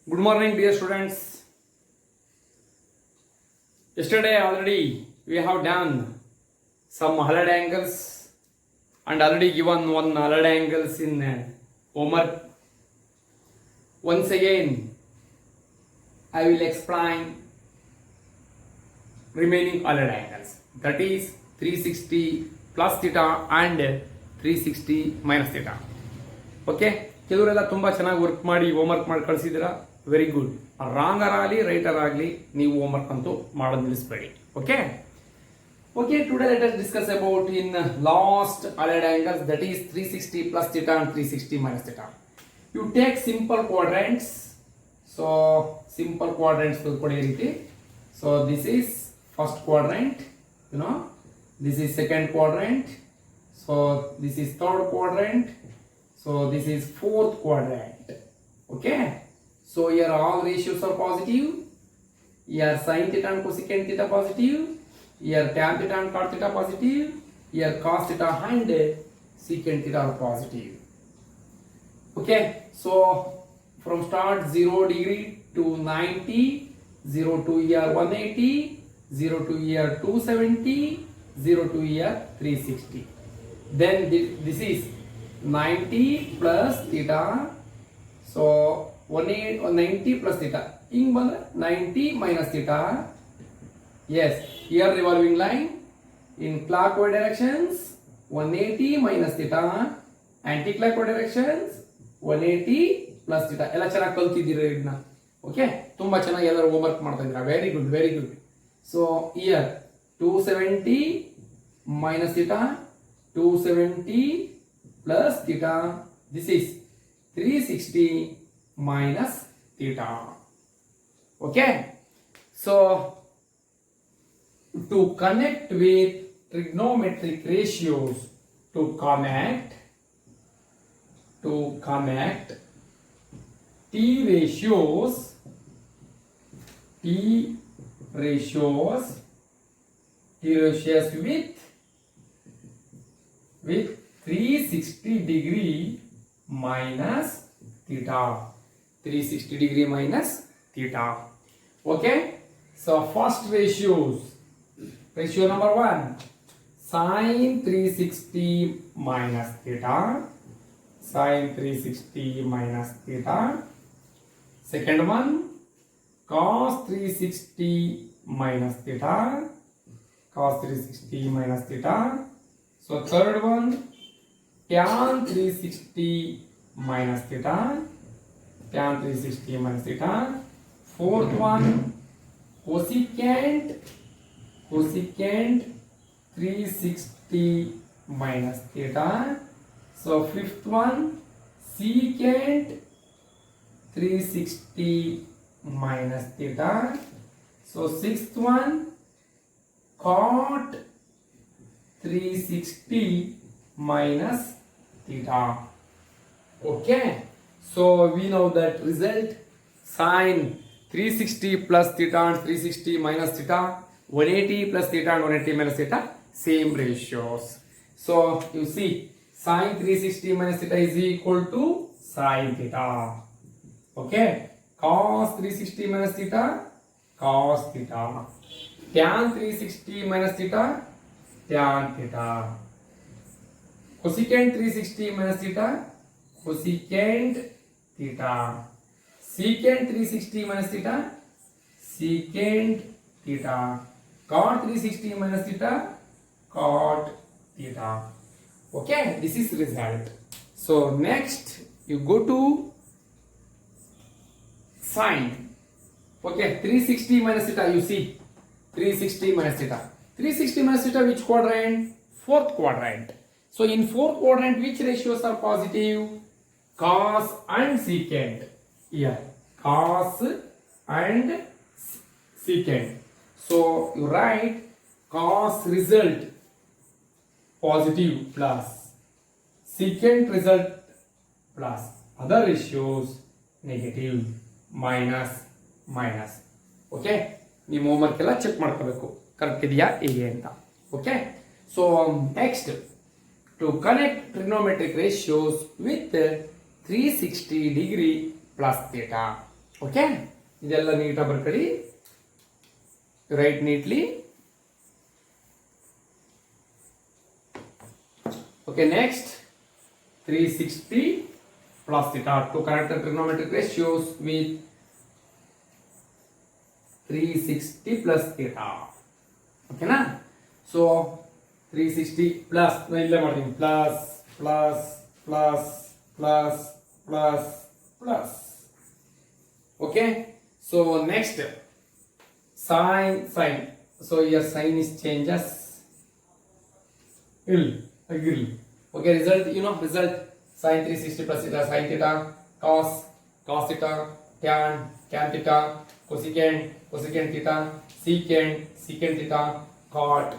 Good morning, dear students. Yesterday already we have done some halid angles and already given one halid angles in homework. Once again, I will explain remaining halid angles. That is 360 plus theta and 360 minus theta. Okay? ಕೆಲವರೆಲ್ಲ ತುಂಬ ಚೆನ್ನಾಗಿ work ಮಾಡಿ homework ಮಾಡಿ ಕಳಿಸಿದ್ದೀರಾ. Very good. ರಾಂಗರ್ ಆಗಲಿ writer ಆಗಲಿ ನೀವು homework ಅಂತೂ ಮಾಡೋದು ನಿಲ್ಲಿಸಬೇಡಿ. Okay okay today let us discuss about in last allied angles, that is 360 plus theta and 360 minus theta. You take simple quadrants. So simple quadrants ತಿಳ್ಕೊಳ್ಳಿ ಈ ರೀತಿ. So this is first quadrant, this is second quadrant, so this is third quadrant, so this is fourth quadrant. Okay, so here all ratios are positive. Here sin theta and cosecant theta positive, here tan theta and cot theta positive, here cos theta and secant theta are positive. Okay, so from start 0 degree to 90, 0 to here 180, 0 to here 270, 0 to here 360. Then this is 90 plus theta, so 190 plus theta. In 90 minus theta. Yes, here revolving line in clockwise directions 180 minus theta, anti-clockwise directions 180 plus theta. ಎಲ್ಲ ಚೆನ್ನಾಗಿ ಕಲ್ತಿದ್ದೀರಾ ಇದನ್ನ. Okay, ತುಂಬಾ ಚೆನ್ನಾಗಿ ಎಲ್ಲರೂ homework ಮಾಡ್ತಾ ಇದ್ದೀರಾ. Very good, very good. So here 270 minus theta, 270 plus theta. This is 360 minus theta. Okay, so to connect with trigonometric ratios, to connect T ratios with 360 degree minus theta. 360 degree minus theta. Okay, so first ratios. Ratio number 1, sin 360 minus theta. Sin 360 minus theta. Second one, cos 360 minus theta. Cos 360 minus theta. So third one, tan 360 minus theta. Tan 360 minus theta. Fourth one, cosecant 360 minus theta. So fifth one, secant 360 minus theta. So sixth one, cot 360 minus theta. Okay, so we know that result, sin 360 plus theta and 360 minus theta, 180 plus theta and 180 minus theta, same ratios. So you see, sin 360 minus theta is equal to sin theta. Okay, cos 360 minus theta, cos theta. Tan 360 minus theta, tan theta. Cosecant 360 minus theta, cosecant theta. Secant 360 minus theta, secant theta. Cot 360 minus theta, cot theta. Okay, this is result. So next you go to sine. Okay, 360 minus theta, you see 360 minus theta. 360 minus theta, which quadrant? Fourth quadrant. So in fourth quadrant, which ratios are positive? Cos and secant. Here, cos and secant. So you write cos result positive plus secant result plus other ratios negative minus. Okay, ನಿಮ್ಮ homework ಎಲ್ಲ check ಮಾಡ್ಕೋಬೇಕು correct ಇದೆಯಾ ಹೇಗೆ ಅಂತ. Okay, so next to connect trigonometric ratios with 360 degree plus theta. Okay, ಇದೆಲ್ಲ ನೀಟಾಗಿ ಬರ್ಕೊಳ್ಳಿ. Right neatly. Okay, next 360 plus theta to correct the trigonometric ratios with 360 plus theta. Okay na? So 360 plus illa martini plus plus plus plus plus plus. Okay, so next sin. So your sign is changes. Agree. Okay, result, result sin 360 plus theta, sin theta, cos theta, tan theta, cosecant theta, secant theta, cot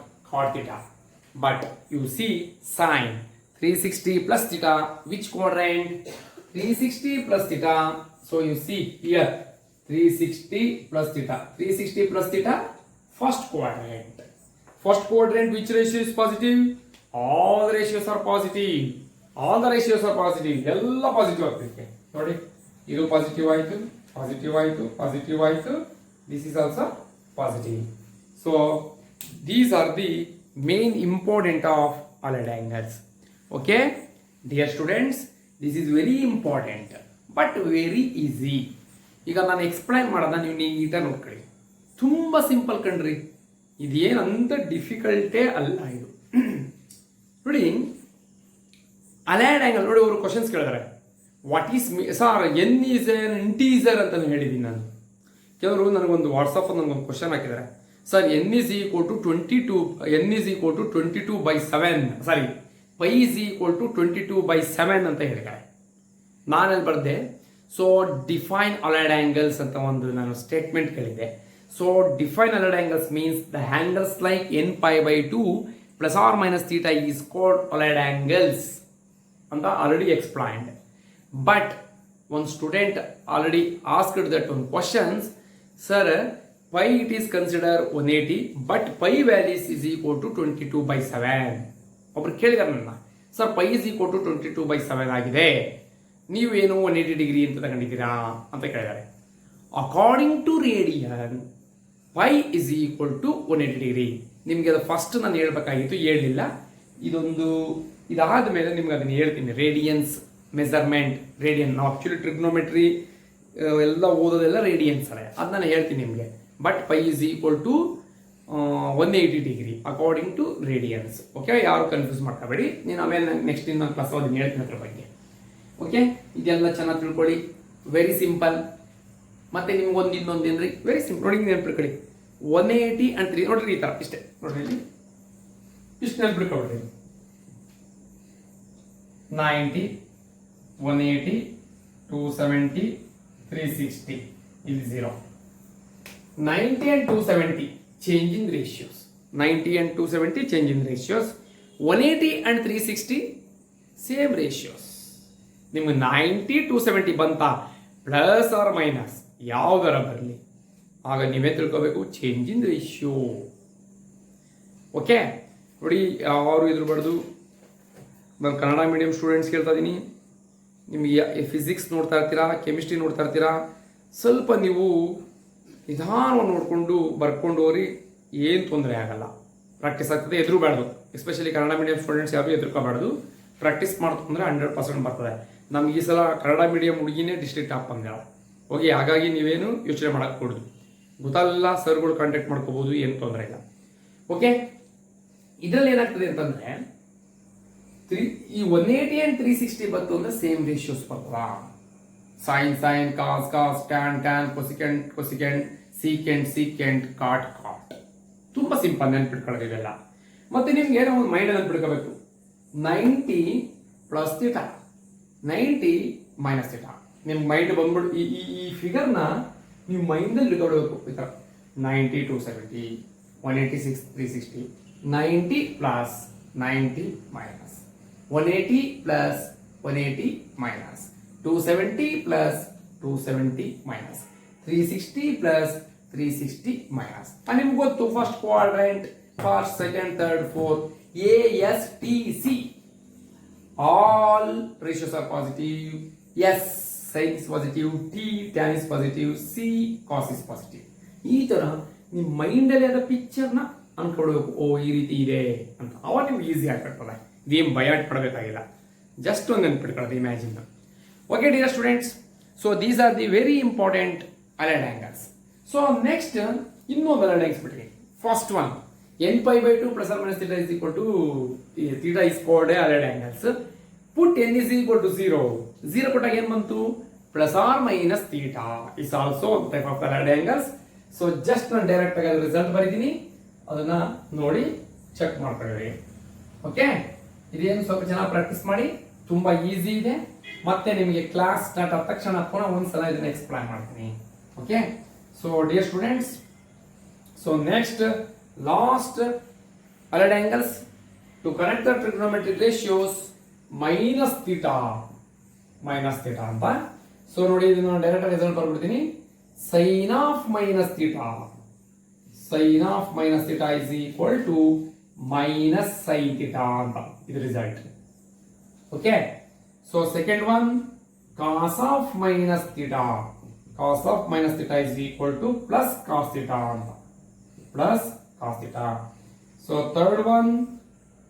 theta. But you see sin 360 plus theta, which quadrant? 360 plus theta. So you see here 360 plus theta. 360 plus theta, first quadrant. First quadrant, which ratio is positive? All the ratios are positive. ಎಲ್ಲ positive ಆಗ್ತಿದೆ ನೋಡಿ. ಇದು positive ಆಯಿತು. This is also positive. So these are the main important of allied angles. Okay dear students, this is very important but very easy. ಈಗ ನಾನು explain ಮಾಡೋದ ನೀವು ನೀಟಾಗಿ ನೋಡ್ಕೊಳ್ಳಿ. ತುಂಬ ಸಿಂಪಲ್ ಕಣ್ರಿ, ಇದೇನಂತ ಡಿಫಿಕಲ್ಟೇ ಅಲ್ಲ ಇದು. ನೋಡಿ, ಅಲೈಡ್ ಆಂಗಲ್ ನೋಡಿ, ಅವರು ಕ್ವಶನ್ಸ್ ಕೇಳಿದಾರೆ. What is sir n is n integer ಅಂತ ಹೇಳಿದ್ದೀನಿ ನಾನು. ಕೆಲವರು ನನಗೊಂದು ವಾಟ್ಸಪ್ ನನಗೊಂದು ಕ್ವಶನ್ ಹಾಕಿದ್ದಾರೆ. Sir n is equal to 22/7, sorry pi is equal to 22/7 ಅಂತ ಹೇಳಿದ್ದಾರೆ. ನಾನಲ್ಲಿ ಬರೆದೆ. ಸೊ ಡಿಫೈನ್ ಅಲೈಡ್ ಆಂಗಲ್ಸ್ ಅಂತ ಒಂದು ನಾನು ಸ್ಟೇಟ್ಮೆಂಟ್ ಕೇಳಿದ್ದೆ. So define allied angles means the angles like nπ/2 plus or minus theta is called allied angles and already explained. But one student already asked that one questions, sir, pi it is considered 180 but pi values is equal to 22/7. ಒಬ್ರು ಕೇಳಿದಾರೆ ನನ್ನ, sir pi is equal to 22/7 ಆಗಿದೆ, ನೀವೇನು 180 degree ಅಂತ ತಗೊಂಡಿದ್ದೀರಾ ಅಂತ ಕೇಳಿದ್ದಾರೆ. According to radian pi is equal to 180 degree. ನಿಮಗೆ ಅದು ಫಸ್ಟ್ ನಾನು ಹೇಳ್ಬೇಕಾಗಿತ್ತು, ಹೇಳಲಿಲ್ಲ. ಇದಾದ ಮೇಲೆ ನಿಮ್ಗೆ ಅದನ್ನು ಹೇಳ್ತೀನಿ. ರೇಡಿಯನ್ಸ್ ಮೆಜರ್ಮೆಂಟ್, ರೇಡಿಯನ್ ನಾವು ಆ್ಯಕ್ಚುಲಿ ಟ್ರಿಗ್ನೋಮೆಟ್ರಿ ಎಲ್ಲ ಓದೋದೆಲ್ಲ ರೇಡಿಯನ್ಸ್ ಅಲ್ಲ, ಅದು ನಾನು ಹೇಳ್ತೀನಿ ನಿಮಗೆ. But pi is equal to 180 degree according to radians. Okay, ಯಾರು ಕನ್ಫ್ಯೂಸ್ ಮಾಡ್ಕೋಬೇಡಿ. ನೀನು ಆಮೇಲೆ ನೆಕ್ಸ್ಟ್ ನಾನು ಕ್ಲಾಸ್ ಅದನ್ನು ಹೇಳ್ತೀನಿ ಅದ್ರ ಬಗ್ಗೆ. ಓಕೆ, ಇದೆಲ್ಲ ಚೆನ್ನಾಗಿ ತಿಳ್ಕೊಳ್ಳಿ. Very simple. ಮತ್ತೆ ನಿಮ್ಗೊಂದು ಇನ್ನೊಂದು ಏನ್ರಿ, ವೆರಿ ಸಿಂಪಲ್ ನೋಡಿ, ನೆನ್ಪಿಟ್ಕೊಳ್ಳಿ. 180 and 3 ನೋಡ್ರಿ, ಈ ಥರ ಇಷ್ಟೇ ನೋಡ್ರಿ, ಇಷ್ಟು ನೆನ್ಪಿಟ್ಕೊಳ್ರಿ. 90, 180, 270, 360 ಇಲ್ಲಿ 0. 90 and 270 change in ratios. 90 and 270 change in ratios. 180 and 360 same ratios. ನಿಮ್ಗೆ 90, 270 ಬಂತ ಪ್ಲಸ್ ಆರ್ ಮೈನಸ್ ಯಾವುದರ ಬರಲಿ, ಆಗ ನೀವೇ ತಿಳ್ಕೋಬೇಕು ಚೇಂಜ್ ಇನ್ ರೇಷಿಯೋ. ಓಕೆ ನೋಡಿ, ಯಾರು ಇದ್ರಬಾರ್ದು. ನಾನು ಕನ್ನಡ ಮೀಡಿಯಂ ಸ್ಟೂಡೆಂಟ್ಸ್ ಕೇಳ್ತಾ ಇದ್ದೀನಿ. ನಿಮಗೆ ಫಿಸಿಕ್ಸ್ ನೋಡ್ತಾ ಇರ್ತೀರಾ, ಕೆಮಿಸ್ಟ್ರಿ ನೋಡ್ತಾ ಇರ್ತೀರಾ, ಸ್ವಲ್ಪ ನೀವು ನಿಧಾನವಾಗಿ ನೋಡಿಕೊಂಡು ಬರ್ಕೊಂಡು ಹೋಗ್ರಿ, ಏನು ತೊಂದರೆ ಆಗಲ್ಲ. ಪ್ರಾಕ್ಟೀಸ್ ಆಗ್ತದೆ, ಎದುರುಬಾರ್ದು. ಎಸ್ಪೆಷಲಿ ಕನ್ನಡ ಮೀಡಿಯಂ ಸ್ಟೂಡೆಂಟ್ಸ್ ಯಾರು ಎದುರ್ಕೋಬಾರ್ದು. ಪ್ರಾಕ್ಟೀಸ್ ಮಾಡ್ತಂದ್ರೆ 100% ಬರ್ತದೆ. ನಮ್ಗೆ ಈ ಸಲ ಕನ್ನಡ ಮೀಡಿಯಂ ಹುಡುಗಿನೇ ಡಿಸ್ಟ್ರಿಕ್ಟ್ ಟಾಪ್ ಬಂದಾಳ. ಓಕೆ, ಹಾಗಾಗಿ ನೀವೇನು ಯೋಚನೆ ಮಾಡೋಕ್ಕೆ ಕೊಡೋದು, ಗೊತ್ತಲ್ಲ, ಸರ್ಗಳು ಕಾಂಟ್ಯಾಕ್ಟ್ ಮಾಡ್ಕೋಬೋದು, ಏನು ತೊಂದರೆ ಇಲ್ಲ. ಓಕೆ, ಇದರಲ್ಲಿ ಏನಾಗ್ತದೆ ಅಂತಂದರೆ ಈ 180 and 360 ಬಂತು ಅಂದರೆ ಸೇಮ್ ರೇಷಿಯೋಸ್ ಬರ್ತದ. Sine sine, cos cos, tan tan, cosecant, secant, cot. ತುಂಬ ಸಿಂಪಲ್, ನೆನ್ಪಿಟ್ಕೊಳ್ಳೋದು ಇವೆಲ್ಲ. ಮತ್ತೆ ನಿಮ್ಗೆ ಏನೋ ಒಂದು ಮೈಂಡ್ ನೆನ್ಪಿಟ್ಕೋಬೇಕು. 90 ಪ್ಲಸ್ ಥೀಟಾ, 90 ಮೈನಸ್ ಥೀಟಾ. ನಿಮ್ಗೆ ಮೈಂಡ್ ಬಂದ್ಬಿಡು. ಈ ಫಿಗರ್ನ ನೀವು ಮೈಂಡಲ್ಲಿ ಇಟ್ಕೊಳ್ಬೇಕು. ಈ ಥರ 90, 270, 186, 360, 90 plus 90 minus 180 plus 180 minus 270 plus 270 minus 360 plus 360 minus. ನಿಮ್ಗೆ ಗೊತ್ತು first quadrant, first, second, third, fourth, ASTC. All ratios are positive. Yes, sin is positive, t tan is positive, c cos is positive. ಈ ತರ ನಿಮ್ಮ ಮೈಂಡಲ್ಲಿ ಅದ ಪಿಕ್ಚರ್ನ ಅನ್ಕೊಳ್ಬೇಕು. ಓ ಈ ರೀತಿ ಇದೆ ಅಂತ. ಅವಾಗ ನಿಮ್ಗೆ ಈಸಿ ಆಗ್ಬಿಡ್ತದೆ. ಇದೇನು ಭಯ ಪಡಬೇಕಾಗಿಲ್ಲ. ಜಸ್ಟ್ ಒಂದು ನೆನ್ಪಿಟ್ಕೊಳ್ಳೋದು imagine. Okay dear students, so these are the very important allied angles. So next ಇನ್ನೊಂದು ಅಲೈಡ್ ಆಂಗಲ್ಸ್ ಬಿಟ್ರಿ. First one n π/2 plus or minus theta is equal to theta is called a allied angles. Put n is equal to 0. 0 ಕೊಟ್ಟಾಗ ಏನು ಬಂತು? Plus or minus theta is also type of allied angles. So just ನಾನು direct ಆಗಿ result ಬರೀತೀನಿ, ಅದನ್ನ ನೋಡಿ check ಮಾಡ್ಕೊಳ್ಳಿ. Okay, ಇದೇನು ಸ್ವಲ್ಪ ಚೆನ್ನಾಗಿ ಪ್ರಾಕ್ಟೀಸ್ ಮಾಡಿ, ತುಂಬಾ ಈಸಿ ಇದೆ. ಮತ್ತೆ ನಿಮಗೆ ಕ್ಲಾಸ್ ಸ್ಟಾರ್ಟ್ ಆದ ತಕ್ಷಣ ಪುನಃ ಒಂದ್ಸಲ ಇದನ್ನ ಎಕ್ಸ್ಪ್ಲೈನ್ ಮಾಡ್ತೀನಿ. Okay, so dear students, so next last allied angles to connect the trigonometric ratios minus theta ಅಂತ. ಸೊ ನೋಡಿ ಇದನ್ನ ಡೈರೆಕ್ಟ್ ರಿಸಲ್ಟ್ ಬರ್ಬಿಡ್ತೀನಿ. sin of minus theta is equal to minus sin theta ಅಂತ ಇದು result. Okay, so second one cos of minus theta is equal to plus cos theta ಅಂತ, plus cos theta. So third one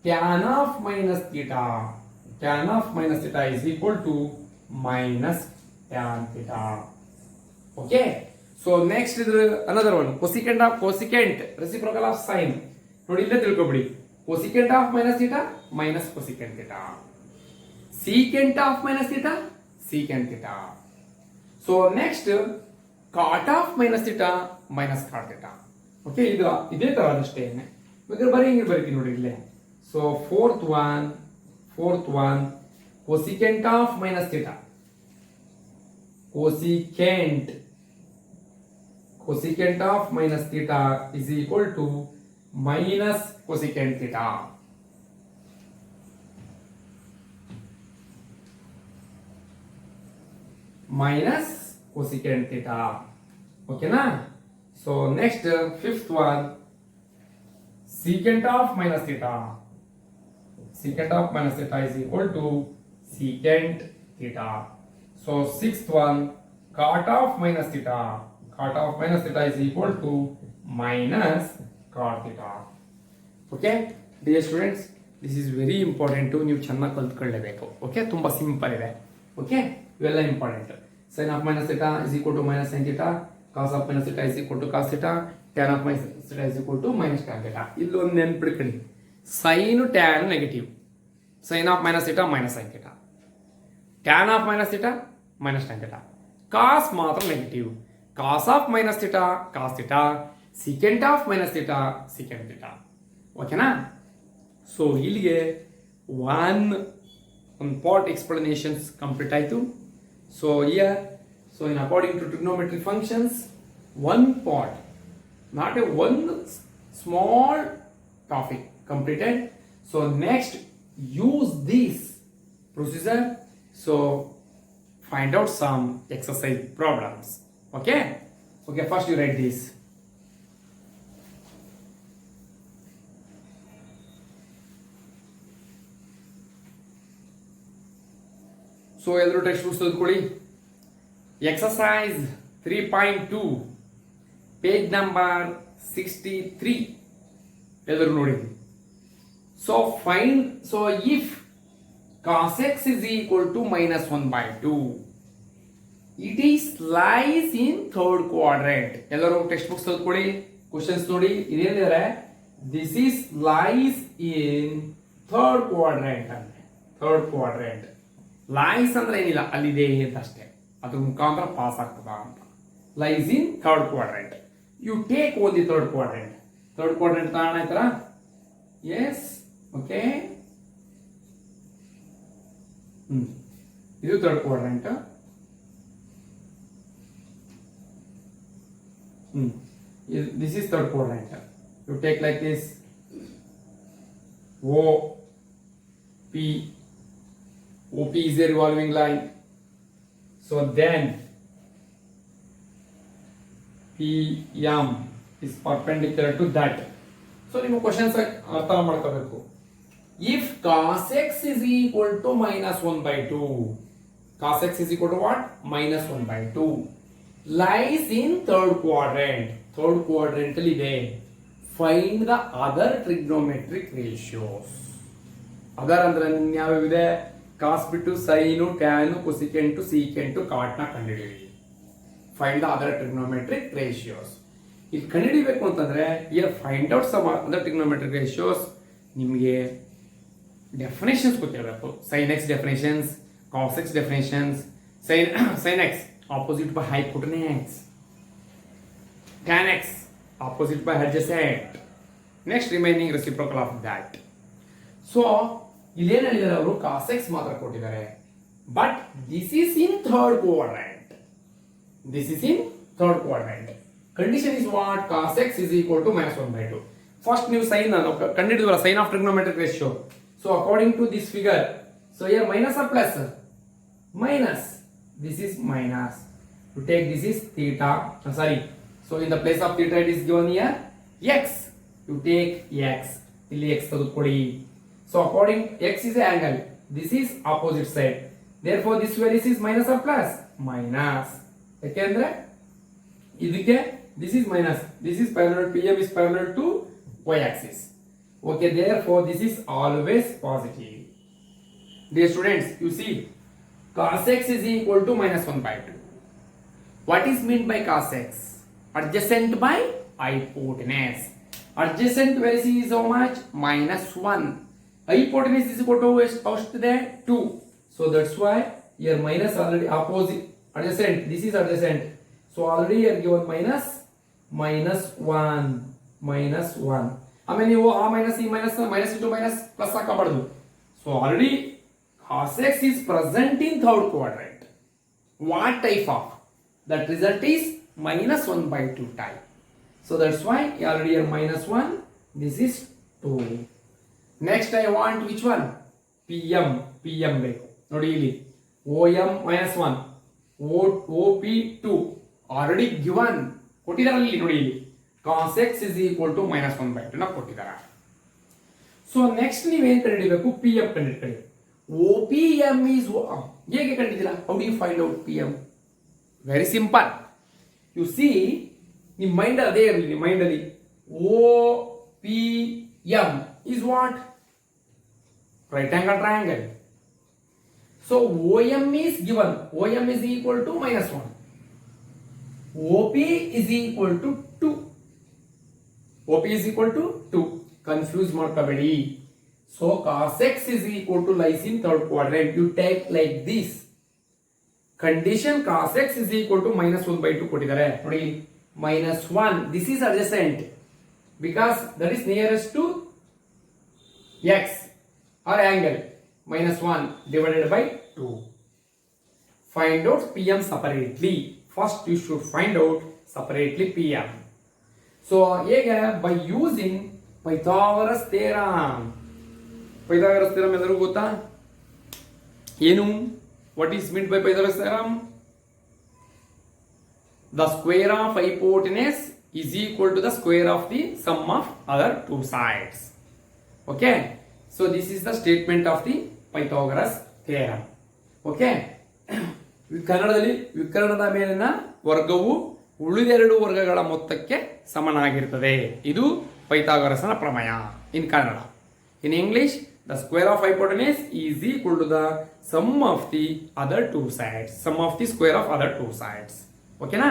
tan of minus theta is equal to minus tan theta. Okay, so next is another one cosecant reciprocal of sin. ನೋಡಿ ಇಲ್ಲೇ ತಿಳ್ಕೊಬಿಡಿ. cosecant of minus theta minus cosecant theta, secant of minus theta secant theta. So next cot of minus theta minus cot theta. Okay, ಇದು ಇದೇ ತರ ಅಷ್ಟೇ. ಬೇಕಾದ್ರೆ ಬರೀ ಹಿಂಗೆ ಬರೀತೀನಿ ನೋಡಿ ಇಲ್ಲೇ. So fourth one cosecant of minus theta, cosecant of minus theta is equal to minus cosecant theta. minus cosecant theta. ಓಕೆನಾ? So next fifth one secant of minus theta is equal to secant theta. So sixth one cot of minus theta is equal to minus cot theta. Okay dear students, this is very important to ನೀವು ಚೆನ್ನಾಗಿ ಕಲ್ತ್ಕೊಳ್ಳಬೇಕು. Okay, ತುಂಬಾ simple ಇದೆ. Okay, ಇವೆಲ್ಲ important. sin of minus theta is equal to minus sin theta, cos of minus theta is equal to cos theta, tan of minus theta is equal to minus tan theta. ಇಲ್ಲೊಂದು ನೆನ್ಪಿಟ್ಕೊಳ್ಳಿ, sin tan negative, sin of minus theta minus sin theta, tan of minus theta minus tan theta, cos ಮಾತ್ರ negative, cos of minus theta cos theta, secant of minus theta secant theta. ಓಕೆನಾ? So ಇಲ್ಲಿಗೆ ಒಂದು part explanations complete ಆಯಿತು. So here, so in according to trigonometry functions, one part, not a one small topic completed. So next use this procedure, so find out some exercise problems. Okay, first you write this. So ಎಲ್ಲರೂ text books ತೆಗೆದುಕೊಳ್ಳಿ. Exercise 3.2 page number 63 ಎಲ್ಲರೂ ನೋಡಿ. So find, so if cos x is equal to minus 1/2, it is lies in third quadrant. ಎಲ್ಲರೂ text books ತೆಗೆದುಕೊಳ್ಳಿ, questions ನೋಡಿ. ಇದೇನಿದೆ, this is lies in third quadrant ಅಂದ್ರೆ. Third quadrant lies ಅಂದ್ರೆ ಏನಿಲ್ಲ, ಅಲ್ಲಿದೆ ಅಂತ ಅಷ್ಟೇ, ಅದ್ರ ಮುಖಾಂತರ ಪಾಸ್ ಆಗ್ತದ ಅಂತ. Lies in third quadrant. You take on the third quadrant. Third quadrant ತಗೋಣ ಆಯ್ತರ? Yes, okay. ಇದು third quadrant. This is third quadrant. You take like this, OP is a revolving line. So then PM is perpendicular to that. So ನಿಮ್ಮ questions ಅರ್ಥ ಮಾಡ್ಕೋಬೇಕು. If cos x is equal to minus 1/2, cos x is equal to what? Minus 1 by 2. Lies in third quadrant. Third quadrant ಇದೆ. Find the other trigonometric ratios. Other ಅಂದ್ರೆ ಯಾವ್ಯಾವಿದೆ? ಕಾಸ್ ಬಿಟ್ಟು sign, tan, ಕೊಸಿಕೆಂಟು, secant, ಕಾಟ್ನ ಕಂಡುಹಿಡಿಯಿರಿ. Find the other trigonometric ratios. ಇಲ್ಲಿ ಕಂಡುಹಿಡಿಬೇಕು ಅಂತಂದ್ರೆ here find out some other trigonometric ratios. ನಿಮಗೆ definitions ಗೊತ್ತಿರಬೇಕು. Sine x definitions, cos x definitions. Sine x opposite by hypotenuse, tan x opposite by adjacent, next remaining reciprocal of that. So ಇಲ್ಲೇನು ಹೇಳಿದ್ದಾರೆ ಅವರು? cos x ಮಾತ್ರ ಕೊಟ್ಟಿದ್ದಾರೆ, but this is in third quadrant. This is in third quadrant. Condition is what? cos x is equal to minus 1 by 2. First ನೀವು sine ಕಂಡುಹಿಡಿದ್ವಲ್ಲ, sine of trigonometric ratio. So according to this figure, so here minus or plus? Minus. This is minus. You take this is theta. So in the place of theta it is given here x. You take x. Illi x tagukodi. So according x is an angle. This is opposite side. Therefore this value is minus or plus? Minus. Yakendre idikke this is minus. This is parallel. PM is parallel to y axis. Okay. Therefore this is always positive. Dear students, you see. Cos x is equal to minus 1 by 2. What is meant by cos x? Adjacent by hypotenuse. Adjacent value is how much? Minus 1. Hypotenuse is equal to how much there? 2. So that's why here minus already opposite. Adjacent. This is adjacent. So already here given minus 1. Minus 1. I mean you minus e minus into minus plus ಹಾಕಬಾರದು. So already cos x is present in third quadrant. What type of? That result is minus 1 by 2 type. So that's why already here minus 1. This is 2. Next I want which one? PM. PM ಬೇಕು ನೋಡಿ ಇಲ್ಲಿ. OM minus 1. OP 2. Already given. ಕೊಟ್ಟಿದ್ದಾರೆ ಇಲ್ಲಿ ನೋಡಿ ಇಲ್ಲಿ. cos x is equal to minus 1 by 2 ನ ಕೊಟ್ಟಿದ್ದಾರೆ. So next ನೀವೇನು ಕಂಡುಹಿಡಿಯಬೇಕು? PM ಕಂಡುಹಿಡಿಯಬೇಕು. OPM is ಹೇಗೆ ಕಂಡುಹಿಡಿದಿರಾ? How do you find out PM? Very simple. You see, ನಿಮ್ಮ ಮೈಂಡ್ ಅದೇ ಇರಲಿ. ನಿಮ್ಮ ಮೈಂಡ್ ಅಲ್ಲಿ OPM is what? Right angle triangle. So OM is given. OM is equal to minus 1. OP is equal to 2. OP is equal to 2. Confuse ಮಾಡ್ಕೋಬೇಡಿ. So cos x is equal to lies in third quadrant. You take like this. Condition cos x is equal to minus 1 by 2 ಕೊಟ್ಟಿದ್ದಾರೆ ನೋಡಿ. minus 1. This is adjacent because that is nearest to x or angle. minus 1 divided by 2. Find out PM separately. First you should find out separately PM. So ಹೇಗೆ? by using Pythagoras theorem. Pythagoras theorem ಎಲ್ಲರಿಗೂ ಗೊತ್ತಾ? ಏನು? What is meant by Pythagoras theorem? The square of hypotenuse is equal to the square of the sum of other two sides. Okay? So this is the statement of the Pythagoras theorem. Okay? ಕನ್ನಡದಲ್ಲಿ ವಿಕರ್ಣದ ಮೇಲಿನ ವರ್ಗವು ಉಳಿದೆರಡು ವರ್ಗಗಳ ಮೊತ್ತಕ್ಕೆ ಸಮನಾಗಿರುತ್ತದೆ. ಇದು ಪೈಥಾಗರಸನ ಪ್ರಮೇಯ in Kannada. In English, the square of hypotenuse is equal to the sum of the other two sides. Sum of the square of other two sides. Okay na?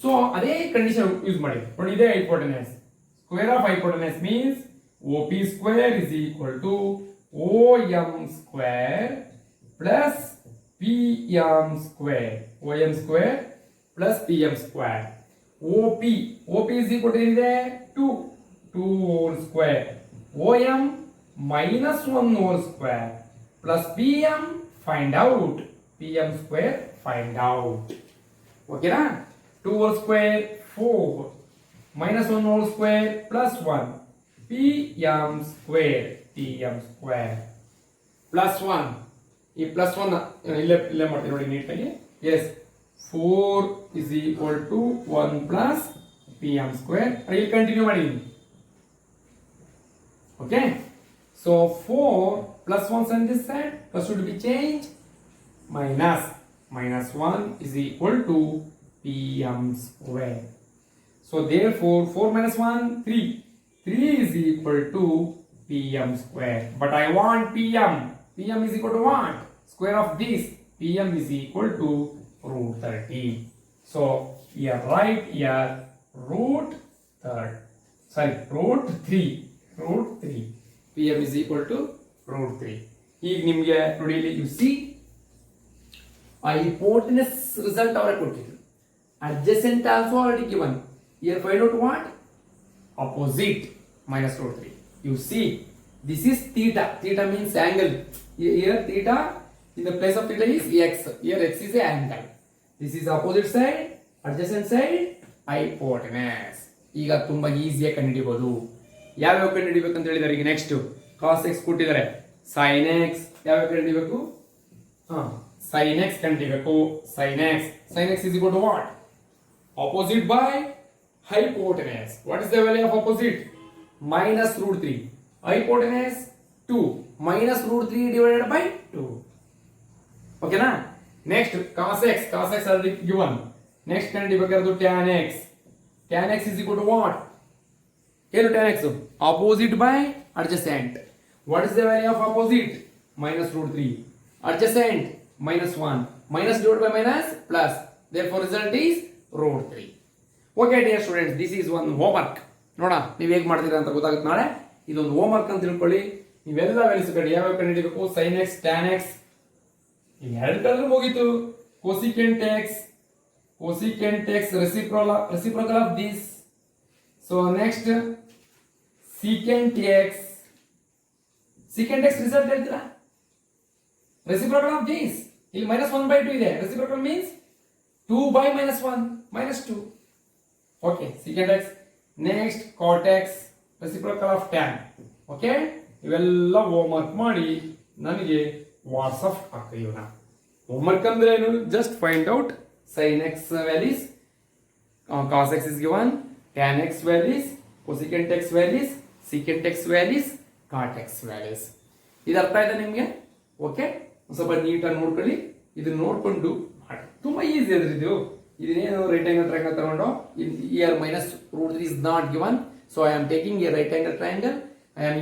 So ಅದೇ condition use ಮಾಡಿ ನೋಡಿ. ಇದೆ hypotenuse. Square of hypotenuse means OP square is equal to OM square plus PM square. OM square plus PM square. OP is equal to ಇದೆ 2 whole square. OM minus 1 whole square plus PM find out. PM square find out. Okay na? 2 whole square 4 minus 1 whole square plus 1 PM square plus 1. ಈ plus 1 ಇಲ್ಲೇ ಮಾಡ್ತೀವಿ ನೋಡಿ ನೀಟಾಗಿ. S 4 is equal to 1 plus PM square. ಇಲ್ಲಿ continue ಮಾಡಿ. Okay, so 4 plus 1 on this side, first should be changed. minus 1 is equal to pm square. So therefore 4 minus 1 3. 3 is equal to pm square. But I want pm. Pm is equal to what? Square of this. Pm is equal to root 30. So here write here root 3. Root 3. Pm is equal to root 3. ಈಗ ನಿಮಗೆ ನೋಡಿ ಇಲ್ಲಿ U C ಆ hypotenuse result ಅವರೇ ಕೊಟ್ಟಿದ್ರು. Adjacent also already given. Here find out what? Opposite minus root 3. You see, this is theta. Theta means angle. Here theta, in the place of theta is x. Here x is a angle. This is opposite side, adjacent side, hypotenuse. ಈಗ ತುಂಬಾ ಈಸಿಯಾಗಿ ಕಂಡುಹಿಡಿಯಬಹುದು. ಯಾವ್ಯಾವ ಕಂಡುಹಿಡಿಯಬೇಕು ಅಂತ ಹೇಳಿದಾರೆ ಈಗ next cos x ಕೊಟ್ಟಿದ್ದಾರೆ. sin x ಯಾವ್ಯಾವ ಕಂಡುಹಿಡಿಯಬೇಕು? sin x ಕಂಡುಹಿಡಿಯಬೇಕು. sin x is equal to what? Opposite by hypotenuse. What is the value of opposite? Minus root 3. Hypotenuse 2. Minus root 3 divided by 2. Okay na? Next cos x. Cos x already given. Next ಕಂಡುಹಿಡಿಯಬೇಕಾದ್ದು tan x. Tan x is equal to what? ಏನು tan x? Opposite by adjacent. What is the value of opposite? Minus root 3. Adjacent minus 1. Minus divided by minus plus. Therefore result is root 3. Okay dear students, this is one homework. ನೋಡ ನೀವು ಹೇಗೆ ಮಾಡ್ತೀರಾ ಅಂತ ಗೊತ್ತಾಗುತ್ತೆ ನಾಳೆ. ಇದೊಂದು homework ಅಂತ ತಿಳ್ಕೊಳ್ಳಿ. ನೀವೆಲ್ಲ ವ್ಯಾಲ್ಯೂಸ್ ಕಡೆ ಯಾವ್ಯಾವ ಕಂಡುಹಿಡಿಯಬೇಕು? sin x, tan x. ಈಗ ಎರಡು ಕಡೆ ಮುಗೀತು. cosecant x reciprocal of this. So next secant x result ಹೇಳ್ತೀರಾ? reciprocal of this. ಇಲ್ಲಿ -1/2 ಇದೆ. reciprocal means 2 by -1 -2. Okay, secant x. Next cot x reciprocal of tan. Okay, ಇವೆಲ್ಲ ಹೋಮ್ವರ್ಕ್ ಮಾಡಿ ನನಗೆ ವಾಟ್ಸಪ್ ಹಾಕಿಯೋಣ. ಹೋಮ್ವರ್ಕ್ ಅಂದ್ರೆ ಏನು? Just find out sin x values, cos x is given, tan x values, cosecant x values, secant x values, cot x values. ಇದು ಅರ್ಥ ಆಯ್ತಾ ನಿಮಗೆ? Okay, ಸ್ವಲ್ಪ ನೀಟಾಗಿ ನೋಡ್ಕೊಳ್ಳಿ. ಇದನ್ನ ನೋಡ್ಕೊಂಡು ಮಾಡಿ. ತುಂಬಾ ಈಸಿ ಅದ್ರಿ ಇದು. ಇದೇನು ರೈಟ್ ಆಂಗಲ್ ಟ್ರಯಾಂಗಲ್ ತಗೊಂಡು here minus root 3 is not given, so I am taking a right angle triangle. I am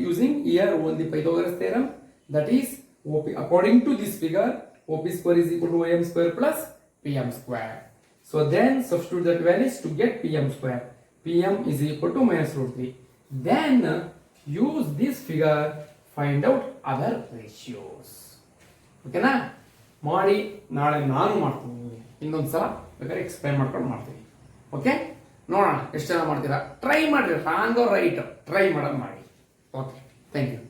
using here only Pythagoras theorem, that is OP. According to this figure, OP square is equal to OM square plus PM square. So then substitute that values to get PM square. PM is equal to minus root 3. Then use this figure, find out other ratios. Okay na? ಮಾಡಿ ನಾಳೆ ನಾನು ಮಾಡ್ತೀನಿ. ಇನ್ನೊಂದ್ಸಲ ಬೇಕಾದ್ರೆ explain ಮಾಡ್ಕೊಂಡು ಮಾಡ್ತೀನಿ. Okay, ನೋಡೋಣ ಎಷ್ಟು ಜನ ಮಾಡ್ತೀರಾ. ಟ್ರೈ ಮಾಡಿರಿ, ರಾಂಗ್ ರೈಟ್ ಟ್ರೈ ಮಾಡೋದು ಮಾಡಿ. Okay, thank you.